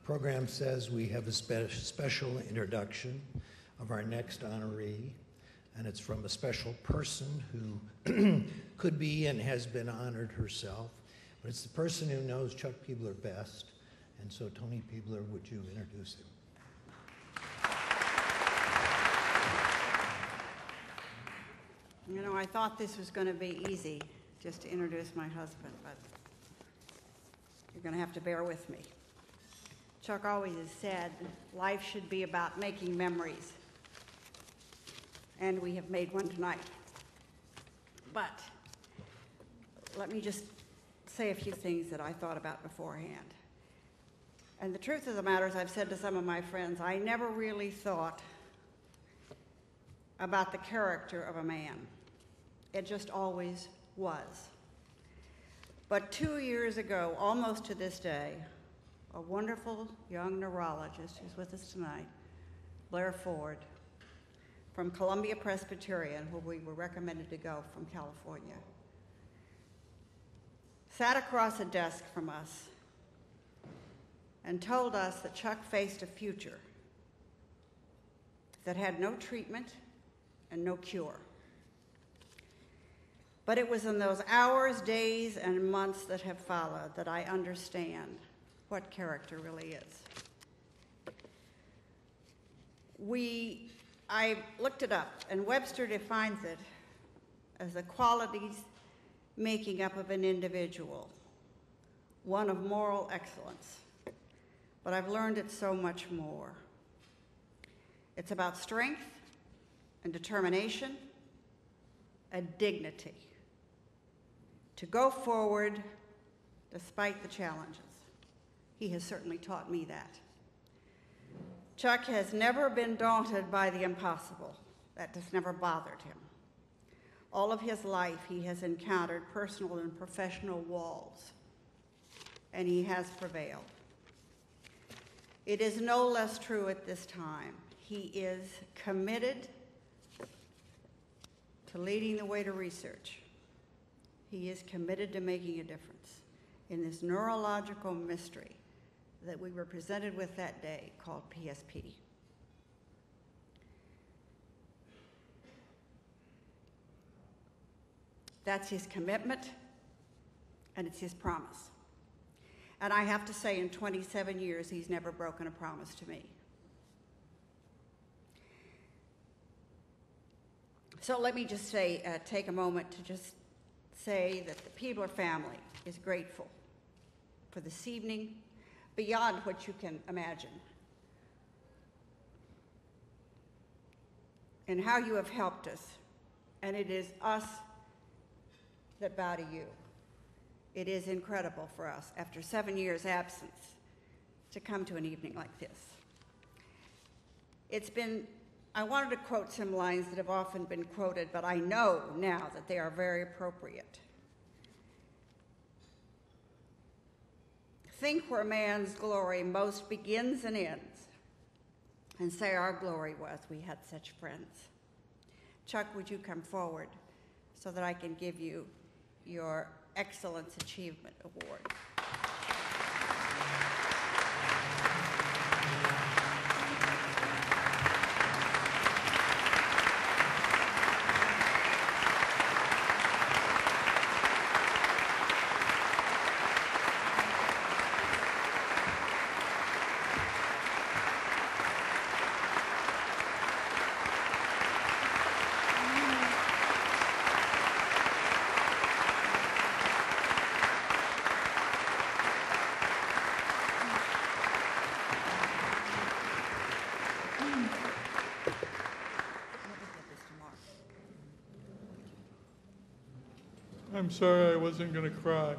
program says we have a special introduction of our next honoree, and it's from a special person who could be and has been honored herself, but it's the person who knows Chuck Peebler best. And so, Tony Peebler, would you introduce him? You know, I thought this was going to be easy, just to introduce my husband, but you're going to have to bear with me. Chuck always has said life should be about making memories, and we have made one tonight. But let me just say a few things that I thought about beforehand. And the truth of the matter is, I've said to some of my friends, I never really thought about the character of a man. It just always was. But 2 years ago, almost to this day, a wonderful young neurologist who's with us tonight, Blair Ford, from Columbia Presbyterian, where we were recommended to go from California, sat across a desk from us and told us that Chuck faced a future that had no treatment and no cure. But it was in those hours, days, and months that have followed that I understand what character really is. I looked it up, and Webster defines it as the qualities making up of an individual, one of moral excellence. But I've learned it's so much more. It's about strength and determination and dignity to go forward despite the challenges. He has certainly taught me that. Chuck has never been daunted by the impossible. That has never bothered him. All of his life, he has encountered personal and professional walls, and he has prevailed. It is no less true at this time. He is committed to leading the way to research. He is committed to making a difference in this neurological mystery that we were presented with that day called PSP. That's his commitment, and it's his promise. And I have to say, in 27 years, he's never broken a promise to me. So let me just say, take a moment to just say that the Peebler family is grateful for this evening, beyond what you can imagine, and how you have helped us. And it is us that bow to you. It is incredible for us, after 7 years' absence, to come to an evening like this. I wanted to quote some lines that have often been quoted, but I know now that they are very appropriate. Think where man's glory most begins and ends, and say our glory was we had such friends. Chuck, would you come forward so that I can give you your Excellence Achievement Award? I'm sorry, I wasn't going to cry.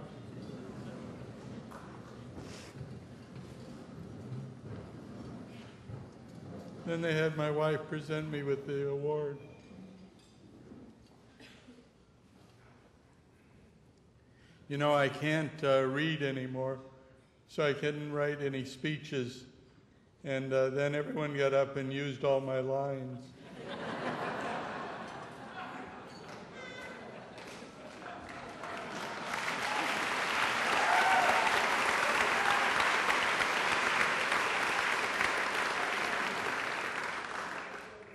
Then they had my wife present me with the award. You know, I can't read anymore, so I couldn't write any speeches. And then everyone got up and used all my lines.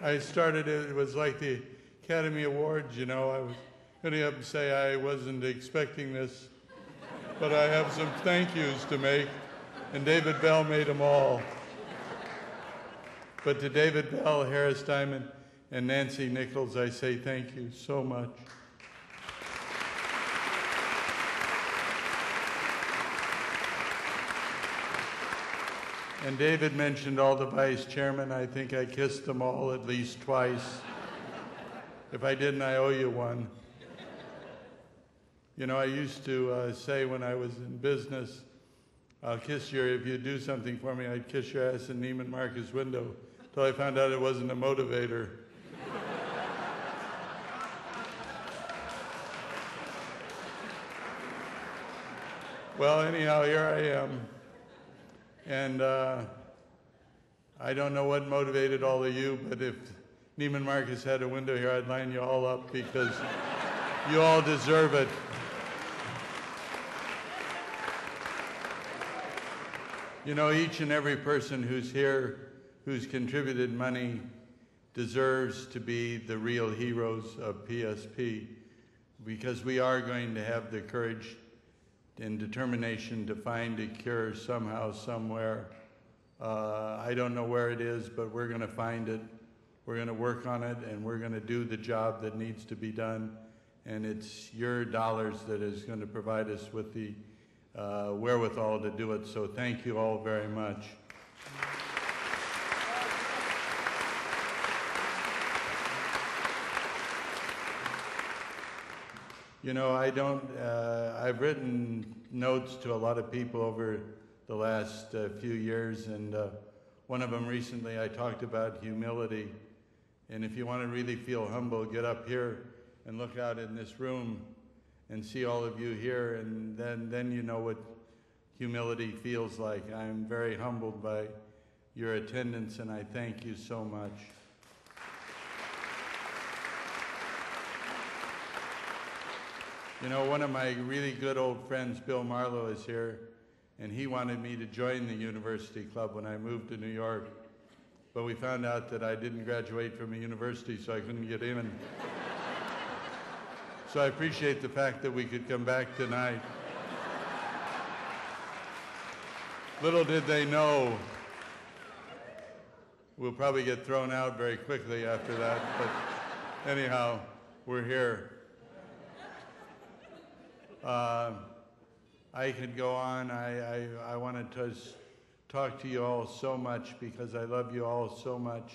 I started, it was like the Academy Awards, you know. I was going to up and say I wasn't expecting this, but I have some thank yous to make, and David Bell made them all. But to David Bell, Harris Diamond, and Nancy Nichols, I say thank you so much. And David mentioned all the vice chairmen. I think I kissed them all at least twice. If I didn't, I owe you one. You know, I used to say when I was in business, I'll kiss your, if you do something for me, I'd kiss your ass in Neiman Marcus' window, till I found out it wasn't a motivator. Well, anyhow, here I am. And I don't know what motivated all of you, but if Neiman Marcus had a window here, I'd line you all up because you all deserve it. You know, each and every person who's here, who's contributed money, deserves to be the real heroes of PSP, because we are going to have the courage and determination to find a cure somehow, somewhere. I don't know where it is, but we're going to find it. We're going to work on it, and we're going to do the job that needs to be done. And it's your dollars that is going to provide us with the wherewithal to do it. So thank you all very much. You know, I've written notes to a lot of people over the last few years, and one of them recently I talked about humility. And if you want to really feel humble, get up here and look out in this room and see all of you here, and then you know what humility feels like. I'm very humbled by your attendance, and I thank you so much. You know, one of my really good old friends, Bill Marlowe, is here, and he wanted me to join the University Club when I moved to New York. But we found out that I didn't graduate from a university, so I couldn't get in. So I appreciate the fact that we could come back tonight. Little did they know, we'll probably get thrown out very quickly after that, but anyhow, we're here. I could go on. I wanted to talk to you all so much because I love you all so much.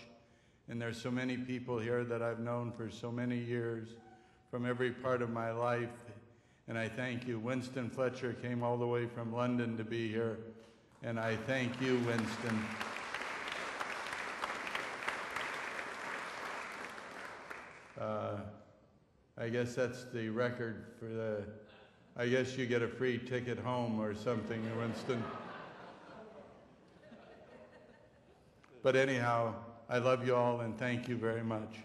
And there's so many people here that I've known for so many years from every part of my life. And I thank you. Winston Fletcher came all the way from London to be here. And I thank you, Winston. I guess that's the record for the... I guess you get a free ticket home or something, Winston. But anyhow, I love you all and thank you very much.